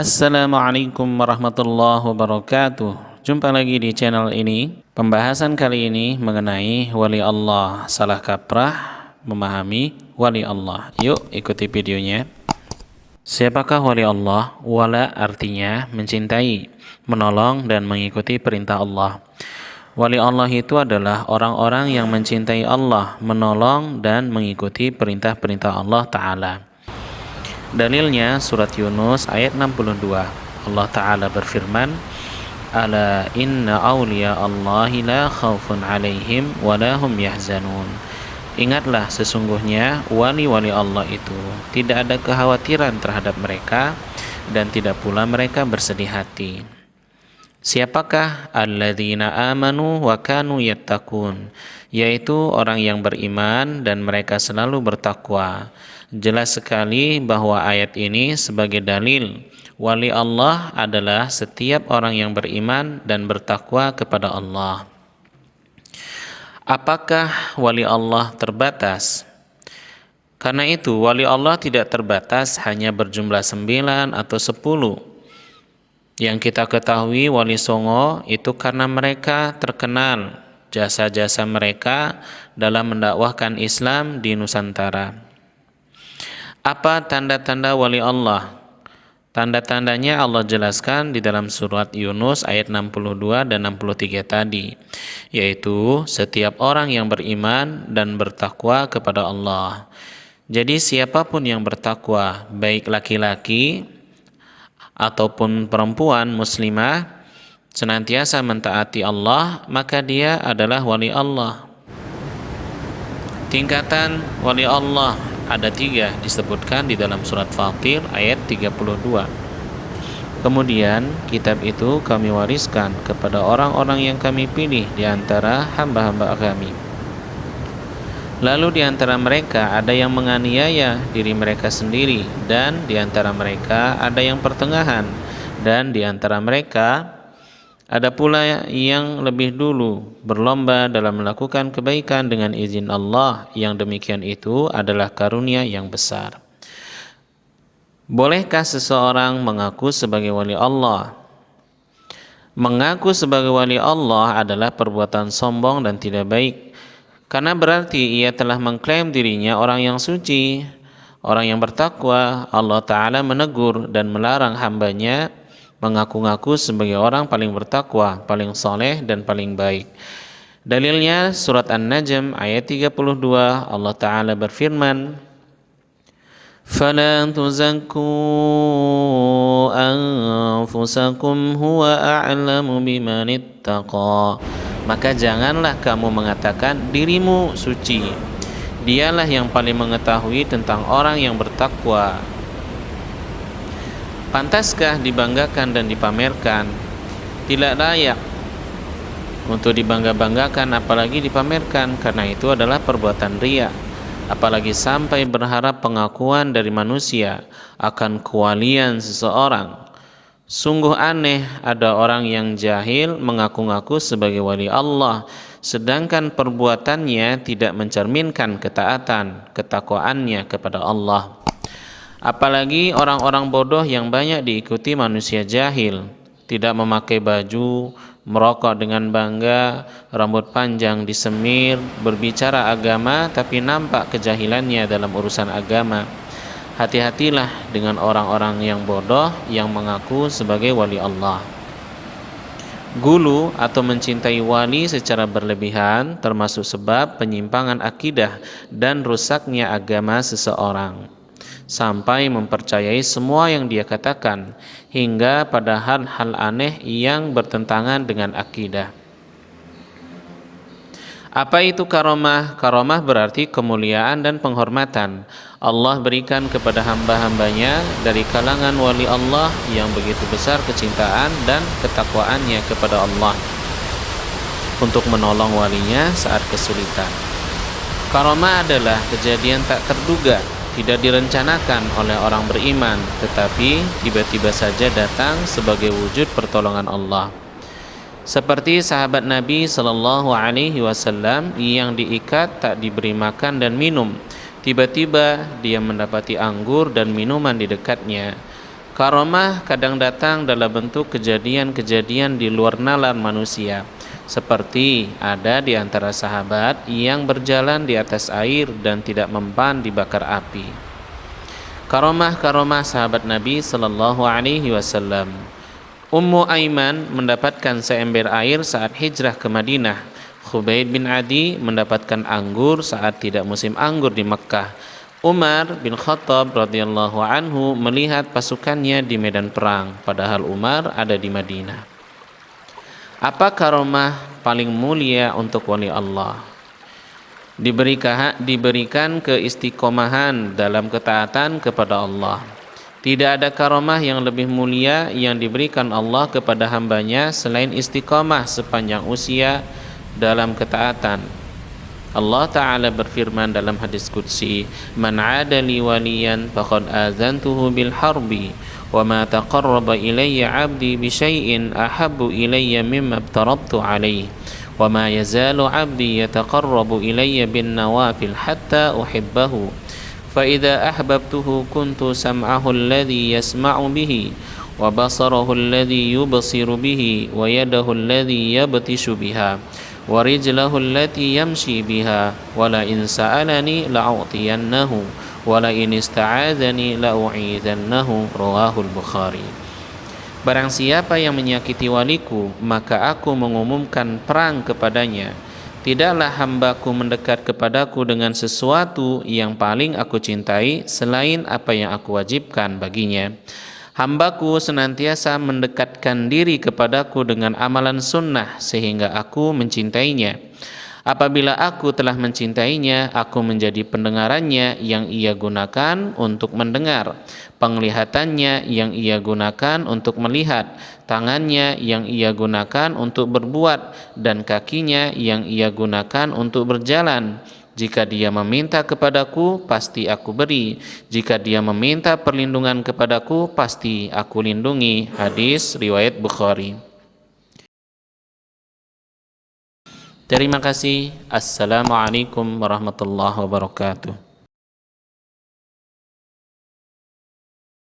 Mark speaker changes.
Speaker 1: Assalamualaikum warahmatullahi wabarakatuh. Jumpa lagi di channel ini. Pembahasan kali ini mengenai wali Allah. Salah kaprah memahami wali Allah. Yuk ikuti videonya. Siapakah wali Allah? Wala artinya mencintai, menolong dan mengikuti perintah Allah. Wali Allah itu adalah orang-orang yang mencintai Allah, menolong dan mengikuti perintah-perintah Allah Ta'ala. Dalilnya surat Yunus ayat 62. Allah Ta'ala berfirman, Ala inna awliya Allahi la khawfun alaihim wa la hum yahzanun. Ingatlah sesungguhnya wali-wali Allah itu tidak ada kekhawatiran terhadap mereka dan tidak pula mereka bersedih hati. Siapakah alladzina amanu wa kanu yattaqun? Yaitu orang yang beriman dan mereka selalu bertakwa. Jelas sekali bahwa ayat ini sebagai dalil wali Allah adalah setiap orang yang beriman dan bertakwa kepada Allah. Apakah wali Allah terbatas? Karena itu wali Allah tidak terbatas hanya berjumlah 9 atau 10. Yang kita ketahui wali Songo itu karena mereka terkenal jasa-jasa mereka dalam mendakwahkan Islam di Nusantara. Apa tanda-tanda wali Allah? Tanda-tandanya Allah jelaskan di dalam surat Yunus ayat 62 dan 63 tadi, yaitu setiap orang yang beriman dan bertakwa kepada Allah. Jadi siapapun yang bertakwa, baik laki-laki ataupun perempuan muslimah, senantiasa mentaati Allah, maka dia adalah wali Allah. Tingkatan wali Allah ada 3 disebutkan di dalam surat Fatir ayat 32. Kemudian kitab itu kami wariskan kepada orang-orang yang kami pilih di antara hamba-hamba kami. Lalu di antara mereka ada yang menganiaya diri mereka sendiri, dan di antara mereka ada yang pertengahan, dan di antara mereka ada pula yang lebih dulu berlomba dalam melakukan kebaikan dengan izin Allah. Yang demikian itu adalah karunia yang besar. Bolehkah seseorang mengaku sebagai wali Allah? Mengaku sebagai wali Allah adalah perbuatan sombong dan tidak baik, karena berarti ia telah mengklaim dirinya orang yang suci, orang yang bertakwa. Allah Ta'ala menegur dan melarang hambanya mengaku-ngaku sebagai orang paling bertakwa, paling soleh dan paling baik. Dalilnya surat An-Najm ayat 32. Allah Ta'ala berfirman, فَلَا تُزَكُّوا أَنفُسَكُمْ هُوَ أَعْلَمُ بِمَنِ اتَّقَى. Maka janganlah kamu mengatakan dirimu suci. Dialah yang paling mengetahui tentang orang yang bertakwa. Pantaskah dibanggakan dan dipamerkan? Tidak layak untuk dibangga-banggakan apalagi dipamerkan, karena itu adalah perbuatan riya. Apalagi sampai berharap pengakuan dari manusia akan kewalian seseorang. Sungguh aneh ada orang yang jahil mengaku-ngaku sebagai wali Allah, sedangkan perbuatannya tidak mencerminkan ketaatan, ketakwaannya kepada Allah. Apalagi orang-orang bodoh yang banyak diikuti manusia jahil, tidak memakai baju, merokok dengan bangga, rambut panjang disemir, berbicara agama tapi nampak kejahilannya dalam urusan agama. Hati-hatilah dengan orang-orang yang bodoh yang mengaku sebagai wali Allah. Gulu atau mencintai wali secara berlebihan termasuk sebab penyimpangan akidah dan rusaknya agama seseorang, sampai mempercayai semua yang dia katakan, hingga pada hal-hal aneh yang bertentangan dengan akidah. Apa itu karomah? Karomah berarti kemuliaan dan penghormatan Allah berikan kepada hamba-hambanya dari kalangan wali Allah yang begitu besar kecintaan dan ketakwaannya kepada Allah untuk menolong walinya saat kesulitan. Karomah adalah kejadian tak terduga, tidak direncanakan oleh orang beriman, tetapi tiba-tiba saja datang sebagai wujud pertolongan Allah. Seperti sahabat Nabi Shallallahu Alaihi Wasallam yang diikat tak diberi makan dan minum, tiba-tiba dia mendapati anggur dan minuman di dekatnya. Karomah kadang datang dalam bentuk kejadian-kejadian di luar nalar manusia, seperti ada di antara sahabat yang berjalan di atas air dan tidak mempan dibakar api. Karomah-karomah sahabat Nabi Sallallahu Alaihi Wasallam. Ummu Aiman mendapatkan seember air saat hijrah ke Madinah. Khubaib bin Adi mendapatkan anggur saat tidak musim anggur di Mekkah. Umar bin Khattab radhiyallahu anhu melihat pasukannya di medan perang, padahal Umar ada di Madinah. Apa karomah paling mulia untuk wali Allah? Diberikan keistiqomahan dalam ketaatan kepada Allah. Tidak ada karomah yang lebih mulia yang diberikan Allah kepada hambanya selain istiqomah sepanjang usia dalam ketaatan. Allah Ta'ala berfirman dalam hadis qudsi, "Man 'ada li waliyan faqad azantuhu bil harbi wa ma taqarraba ilayya 'abdi bi syai'in ahabbu ilayya mimma aftaradtu 'alaihi wa ma yazalu 'abdi yataqarrabu ilayya bin nawafil hatta uhibbahu fa idza ahbabtuhu kuntu sam'ahu alladhi yasma'u bihi wa basarahu alladhi yubsiru bihi wa yadahu alladhi yabtishu biha wa rijlahu allati yamshi biha wa la in sa'alani la'utiyannahu wa la in ista'adzani la'u'idhannahu." Rawahul Bukhari. Barang siapa yang menyakiti waliku, maka aku mengumumkan perang kepadanya. Tidaklah hambaku mendekat kepadaku dengan sesuatu yang paling aku cintai selain apa yang aku wajibkan baginya. Hambaku senantiasa mendekatkan diri kepadaku dengan amalan sunnah sehingga aku mencintainya. Apabila aku telah mencintainya, aku menjadi pendengarannya yang ia gunakan untuk mendengar, penglihatannya yang ia gunakan untuk melihat, tangannya yang ia gunakan untuk berbuat, dan kakinya yang ia gunakan untuk berjalan. Jika dia meminta kepadaku, pasti aku beri. Jika dia meminta perlindungan kepadaku, pasti aku lindungi. Hadis riwayat Bukhari. Terima kasih. Assalamualaikum warahmatullahi wabarakatuh.